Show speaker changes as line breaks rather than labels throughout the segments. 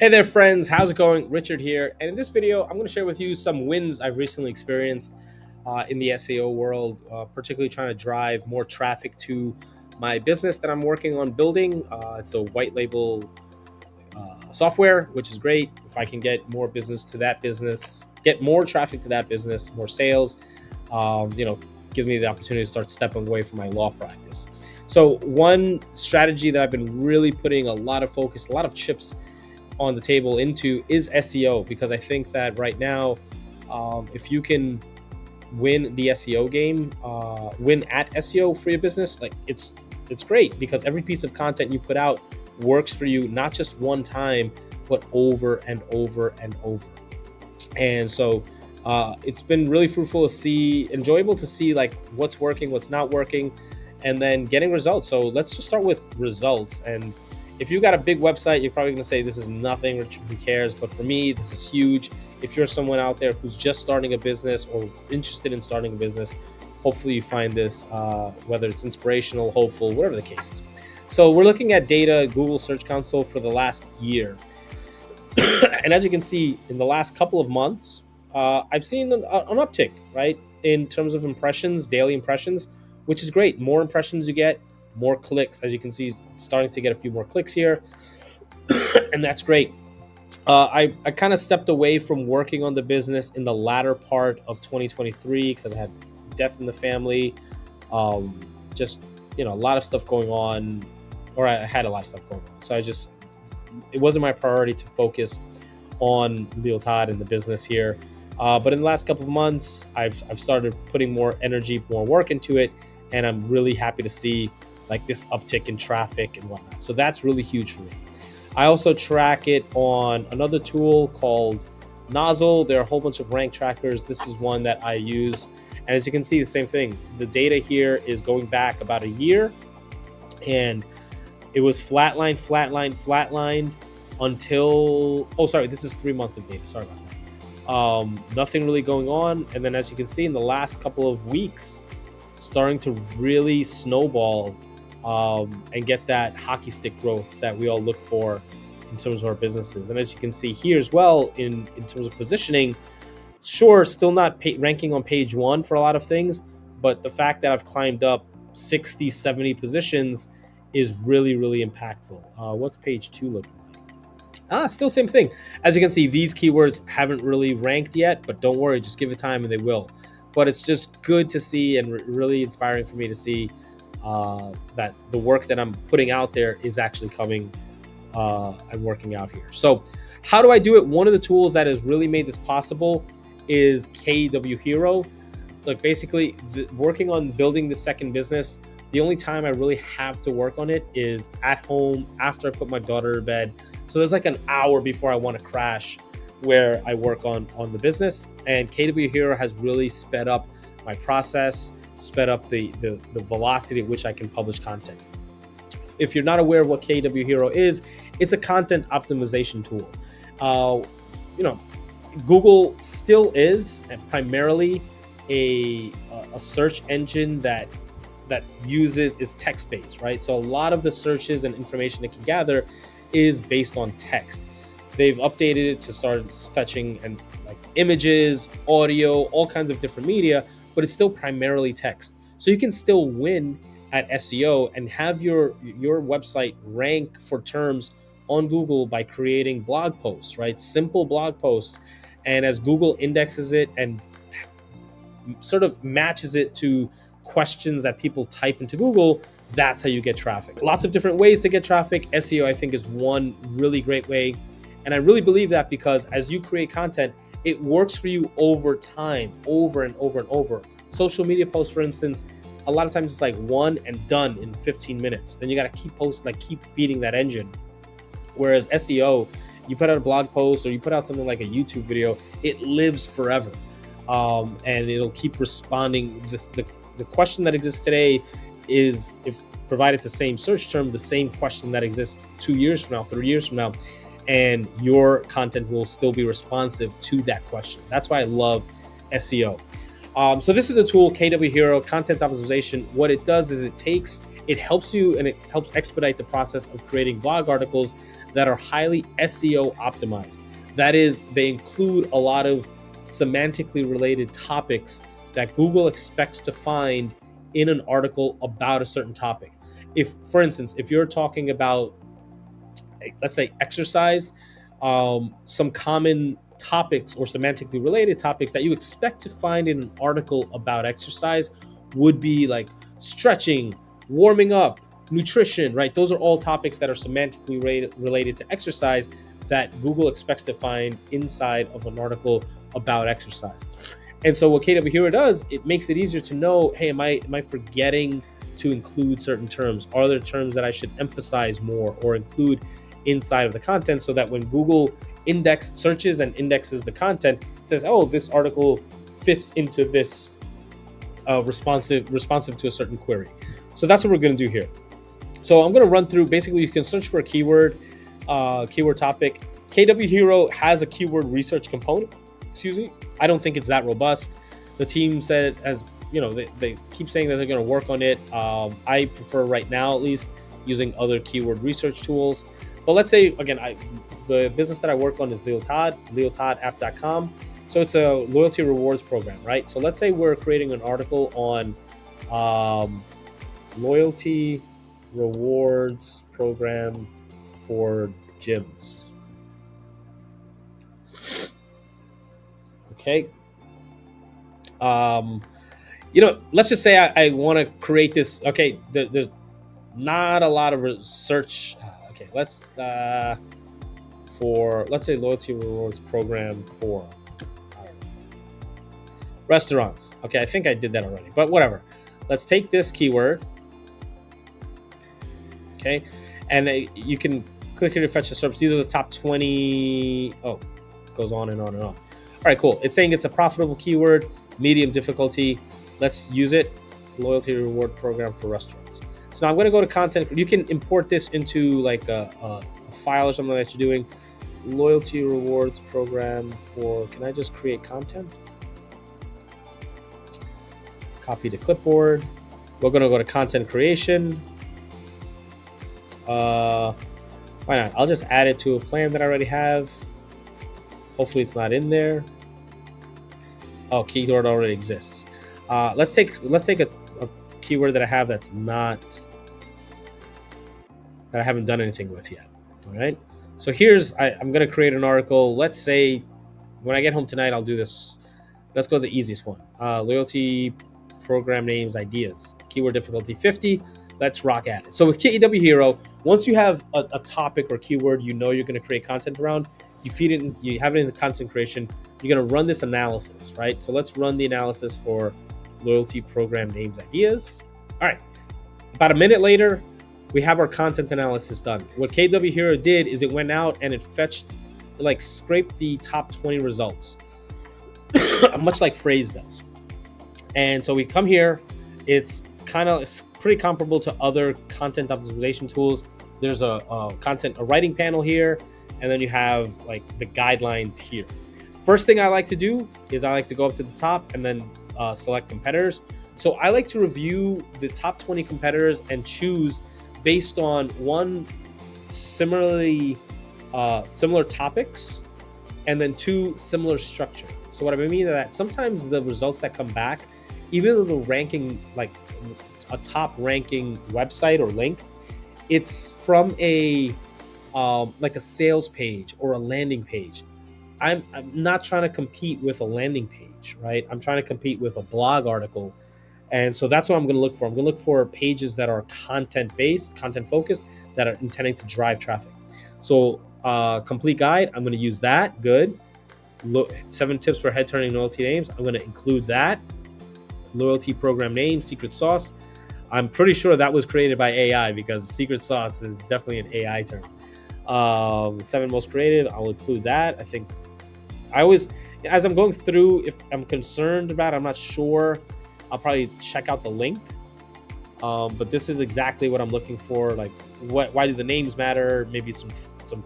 Hey there, friends. How's it going? Richard here. And in this video, I'm going to share with you some wins I've recently experienced in the SEO world, particularly trying to drive more traffic to my business that I'm working on building. It's a white label software, which is great. If I can get more business to that business, get more traffic to that business, more sales, um, you know, give me the opportunity to start stepping away from my law practice. So one strategy that I've been really putting a lot of focus, a lot of chips on the table into is SEO, because I think that right now, if you can win the SEO game, win at SEO for your business, like it's great, because every piece of content you put out works for you, not just one time, but over and over and over. And so it's been really fruitful to see, enjoyable to see like what's working, what's not working, and then getting results. So let's just start with results. And if you got a big website, you're probably going to say this is nothing, who cares? But for me, this is huge. If you're someone out there who's just starting a business or interested in starting a business, hopefully you find this, whether it's inspirational, hopeful, whatever the case is. So we're looking at data, Google Search Console for the last year. And as you can see, in the last couple of months, I've seen an uptick, right, in terms of impressions, daily impressions, which is great. More impressions you get, more clicks. As you can see, starting to get a few more clicks here, and that's great. I kind of stepped away from working on the business in the latter part of 2023 because I had death in the family, just a lot of stuff going on, or I had a lot of stuff going on. So it wasn't my priority to focus on Leotard and the business here. But in the last couple of months, I've started putting more energy, more work into it, and I'm really happy to see like this uptick in traffic and whatnot. So that's really huge for me. I also track it on another tool called Nozzle. There are a whole bunch of rank trackers. This is one that I use. And as you can see, the same thing. The data here is going back about a year, and it was flatlined until, this is 3 months of data. Sorry about that. Nothing really going on. And then as you can see, in the last couple of weeks, starting to really snowball and get that hockey stick growth that we all look for in terms of our businesses. And as you can see here as well, in terms of positioning, sure, still not ranking on page one for a lot of things, but the fact that I've climbed up 60, 70 positions is really, really impactful. What's page two looking like? Still same thing. As you can see, these keywords haven't really ranked yet, but don't worry, just give it time and they will. But it's just good to see and really inspiring for me to see that the work that I'm putting out there is actually coming and working out here. So how do I do it? One of the tools that has really made this possible is KWHero. Like basically working on building the second business, the only time I really have to work on it is at home after I put my daughter to bed. So there's like an hour before I want to crash where I work on the business. And KWHero has really sped up my process, sped up the velocity at which I can publish content. If you're not aware of what KWHero is, it's a content optimization tool. Google still is primarily a search engine that is text-based, right? So a lot of the searches and information it can gather is based on text. They've updated it to start fetching and like images, audio, all kinds of different media, but it's still primarily text. So you can still win at SEO and have your website rank for terms on Google by creating blog posts, right? Simple blog posts. And as Google indexes it and sort of matches it to questions that people type into Google, that's how you get traffic. Lots of different ways to get traffic. SEO, I think, is one really great way. And I really believe that because as you create content, it works for you over time, over and over and over. Social media posts, for instance, a lot of times it's like one and done in 15 minutes. Then you got to keep posting, like keep feeding that engine. Whereas SEO, you put out a blog post or you put out something like a YouTube video, it lives forever. And it'll keep responding. The question that exists today is, if provided the same search term, the same question that exists 2 years from now, 3 years from now, and your content will still be responsive to that question. That's why I love SEO. So this is a tool, KWHero, content optimization. What it does is it helps you and it helps expedite the process of creating blog articles that are highly SEO optimized. That is, they include a lot of semantically related topics that Google expects to find in an article about a certain topic. If, for instance, if you're talking about, let's say, exercise, some common topics or semantically related topics that you expect to find in an article about exercise would be like stretching, warming up, nutrition, right? Those are all topics that are semantically related to exercise that Google expects to find inside of an article about exercise. And so what KWHero does, it makes it easier to know, hey, am I forgetting to include certain terms? Are there terms that I should emphasize more or include inside of the content, so that when Google searches and indexes the content, it says, oh, this article fits into this responsive to a certain query. So that's what we're going to do here. So I'm going to run through. Basically, you can search for a keyword topic. KWHero has a keyword research component. Excuse me. I don't think it's that robust. The team said, as you know, they keep saying that they're going to work on it. I prefer right now, at least, using other keyword research tools. But let's say, again, the business that I work on is leotodapp.com. So it's a loyalty rewards program, right? So let's say we're creating an article on loyalty rewards program for gyms. Okay. Let's just say I want to create this. Okay, there's not a lot of research. Okay, let's say loyalty rewards program for restaurants. Okay, I think I did that already, but whatever. Let's take this keyword. Okay, and you can click here to fetch the SERPs. These are the top 20. Oh, it goes on and on and on. All right, cool. It's saying it's a profitable keyword, medium difficulty. Let's use it. Loyalty reward program for restaurants. So now I'm going to go to content. You can import this into like a file or something that you're doing. Loyalty rewards program for, can I just create content? Copy to clipboard. We're going to go to content creation. Why not? I'll just add it to a plan that I already have. Hopefully it's not in there. Oh, keyword already exists. Let's take a keyword that I have that I haven't done anything with yet. All right. So I'm going to create an article. Let's say when I get home tonight, I'll do this. Let's go to the easiest one. Loyalty program names, ideas, keyword difficulty 50. Let's rock at it. So with KWHero, once you have a topic or keyword, you're going to create content around, you feed it, you have it in the content creation, you're going to run this analysis, right? So let's run the analysis for loyalty program names, ideas. All right. About a minute later, we have our content analysis done. What KWHero did is it went out and it scraped the top 20 results, much like Phrase does. And so we come here, it's pretty comparable to other content optimization tools. There's a writing panel here, and then you have like the guidelines here. First thing I like to do is I like to go up to the top and then select competitors. So I like to review the top 20 competitors and choose based on one, similar topics, and then two, similar structure. So what I mean is that sometimes the results that come back, even though the ranking, like a top ranking website or link, it's from a sales page or a landing page. I'm not trying to compete with a landing page, right? I'm trying to compete with a blog article. And so that's what I'm going to look for. I'm going to look for pages that are content-based, content-focused, that are intending to drive traffic. So complete guide, I'm going to use that. Good. 7 tips for head-turning loyalty names. I'm going to include that. Loyalty program name, secret sauce. I'm pretty sure that was created by AI because secret sauce is definitely an AI term. 7 most creative, I'll include that. I think I always, as I'm going through, if I'm concerned about it, I'm not sure, I'll probably check out the link. But this is exactly what I'm looking for. Like, why do the names matter? Maybe some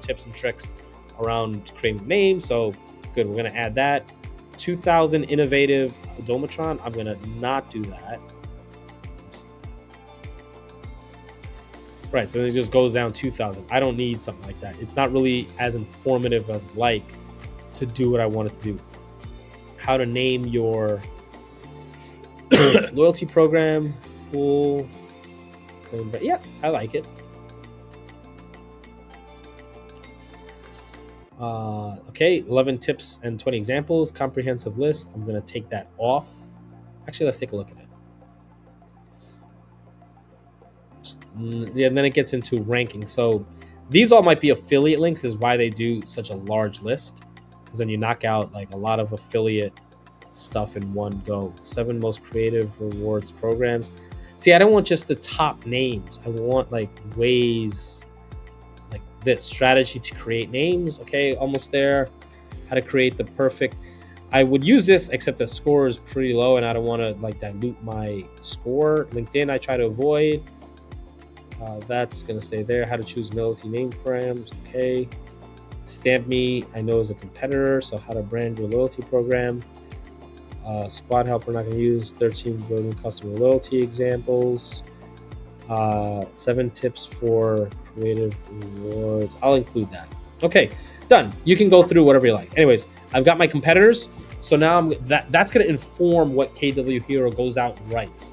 tips and tricks around creating names. So good, we're going to add that. 2000 innovative odometron. I'm going to not do that. Right, so then it just goes down 2,000. I don't need something like that. It's not really as informative as like to do what I wanted to do. How to name your loyalty program. Cool. But yeah, I like it. Okay, 11 tips and 20 examples, comprehensive list. I'm going to take that off. Actually, let's take a look at it. Yeah, and then it gets into ranking. So these all might be affiliate links, is why they do such a large list, because then you knock out like a lot of affiliate stuff in one go. 7 most creative rewards programs. See, I don't want just the top names. I want like ways like this strategy to create names. Okay, almost there. How to create the perfect. I would use this, except the score is pretty low and I don't want to like dilute my score. LinkedIn, I try to avoid. That's going to stay there. How to choose loyalty name programs. Okay. Stamp Me, I know, is a competitor. So how to brand your loyalty program. Squad Help, we're not going to use. 13 building customer loyalty examples. 7 tips for creative rewards. I'll include that. Okay, done. You can go through whatever you like. Anyways, I've got my competitors. So now that's going to inform what KWHero goes out and writes.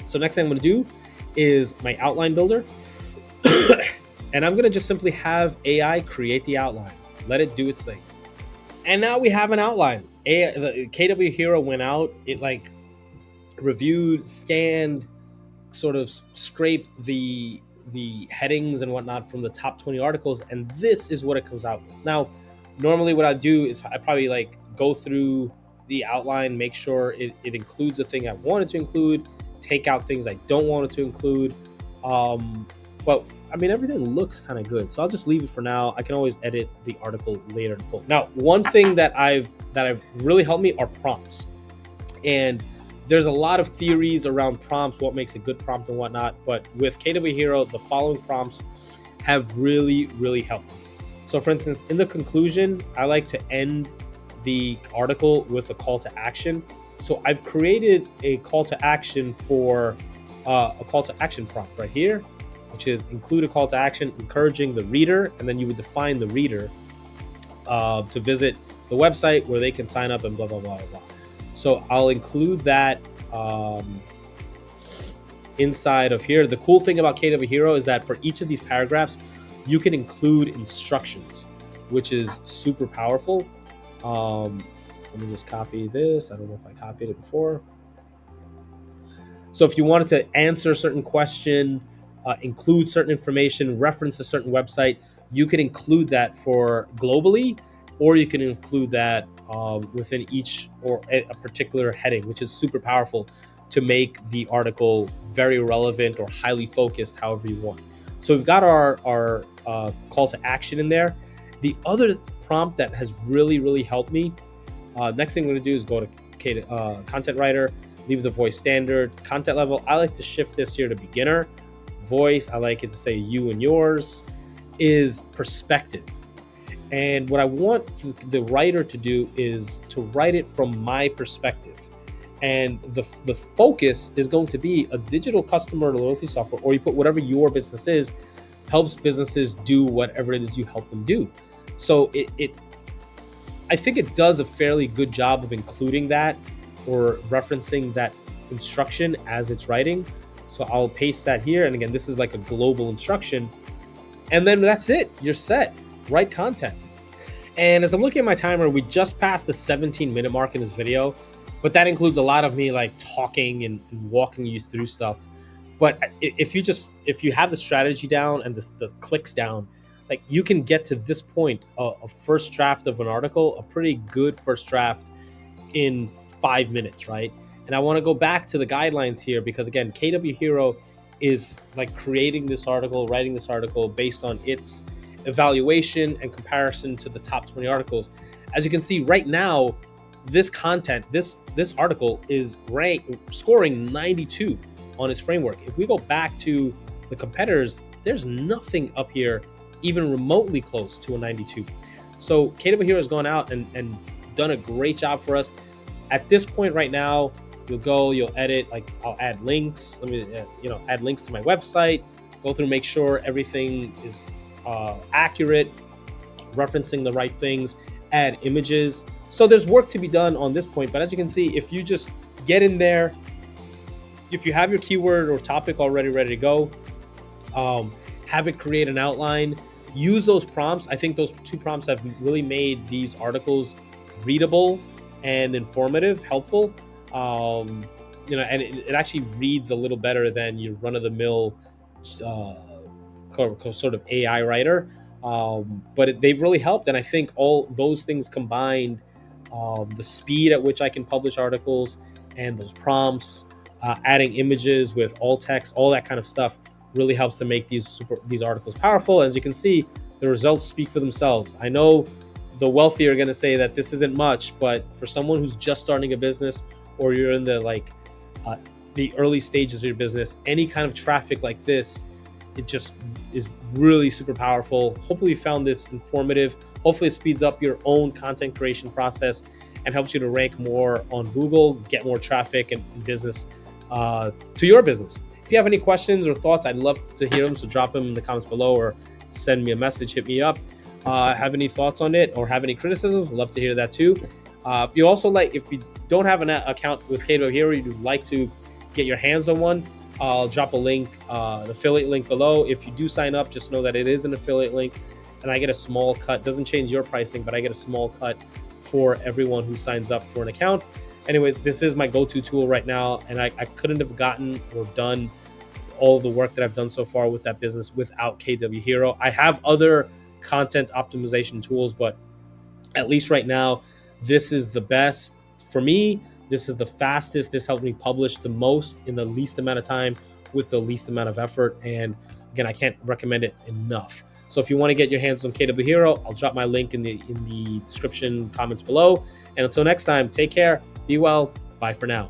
So next thing I'm going to do is my outline builder. And I'm going to just simply have AI create the outline. Let it do its thing. And now we have an outline. The KWHero went out. It like reviewed, scanned, sort of scraped the headings and whatnot from the top 20 articles. And this is what it comes out with. Now, normally what I do is I probably like go through the outline, make sure it includes the thing I wanted to include, take out things I don't want it to include. But I mean, everything looks kind of good. So I'll just leave it for now. I can always edit the article later in full. Now, one thing that I've really helped me are prompts. And there's a lot of theories around prompts, what makes a good prompt and whatnot. But with KWHero, the following prompts have really, really helped me. So for instance, in the conclusion, I like to end the article with a call to action. So I've created a call to action for a call to action prompt right here, which is include a call to action encouraging the reader, and then you would define the reader to visit the website where they can sign up and blah, blah, blah, blah. So I'll include that inside of here. The cool thing about KWHero is that for each of these paragraphs, you can include instructions, which is super powerful. So let me just copy this. I don't know if I copied it before. So if you wanted to answer a certain question, include certain information, reference a certain website, you can include that for globally, or you can include that within each or a particular heading, which is super powerful to make the article very relevant or highly focused, however you want. So we've got our call to action in there. The other prompt that has really, really helped me, next thing I'm going to do is go to content writer, leave the voice standard. Content level, I like to shift this here to beginner. Voice, I like it to say you and yours. Is perspective. And what I want the writer to do is to write it from my perspective. And the focus is going to be a digital customer loyalty software, or you put whatever your business is, helps businesses do whatever it is you help them do. So I think it does a fairly good job of including that or referencing that instruction as it's writing. So I'll paste that here. And again, this is like a global instruction. And then that's it. You're set. Write content. And as I'm looking at my timer, we just passed the 17-minute mark in this video, but that includes a lot of me like talking and walking you through stuff. But if you have the strategy down and the clicks down, like you can get to this point, a first draft of an article, a pretty good first draft in 5 minutes, right? And I want to go back to the guidelines here because again, KWHero is like creating this article, writing this article based on its evaluation and comparison to the top 20 articles. As you can see right now, this content, this article is scoring 92 on its framework. If we go back to the competitors, there's nothing up here even remotely close to a 92. So KWHero has gone out and done a great job for us. At this point right now, you'll edit, like I'll add links. Let me, add links to my website, go through, make sure everything is accurate, referencing the right things, add images. So there's work to be done on this point. But as you can see, if you just get in there, if you have your keyword or topic already ready to go, have it create an outline, use those prompts. I think those 2 prompts have really made these articles readable and informative, helpful. And it actually reads a little better than your run-of-the-mill sort of AI writer. But they've really helped, and I think all those things combined, the speed at which I can publish articles and those prompts, adding images with alt text, all that kind of stuff, really helps to make these articles powerful. As you can see, the results speak for themselves. I know the wealthy are going to say that this isn't much, but for someone who's just starting a business, or you're in the early stages of your business, any kind of traffic like this, it just is really super powerful. Hopefully you found this informative. Hopefully it speeds up your own content creation process and helps you to rank more on Google, get more traffic and business to your business. If you have any questions or thoughts, I'd love to hear them. So drop them in the comments below or send me a message, hit me up. Have any thoughts on it or have any criticisms? I'd love to hear that too. If you don't have an account with KWHero, you'd like to get your hands on one, I'll drop a link, the affiliate link below. If you do sign up, just know that it is an affiliate link and I get a small cut. Doesn't change your pricing, but I get a small cut for everyone who signs up for an account. Anyways, this is my go-to tool right now, and I couldn't have gotten or done all the work that I've done so far with that business without KWHero. I have other content optimization tools, but at least right now, this is the best for me. This is the fastest. This helped me publish the most in the least amount of time with the least amount of effort. And again, I can't recommend it enough. So if you want to get your hands on KWHero, I'll drop my link in the description comments below. And until next time, take care, be well, bye for now.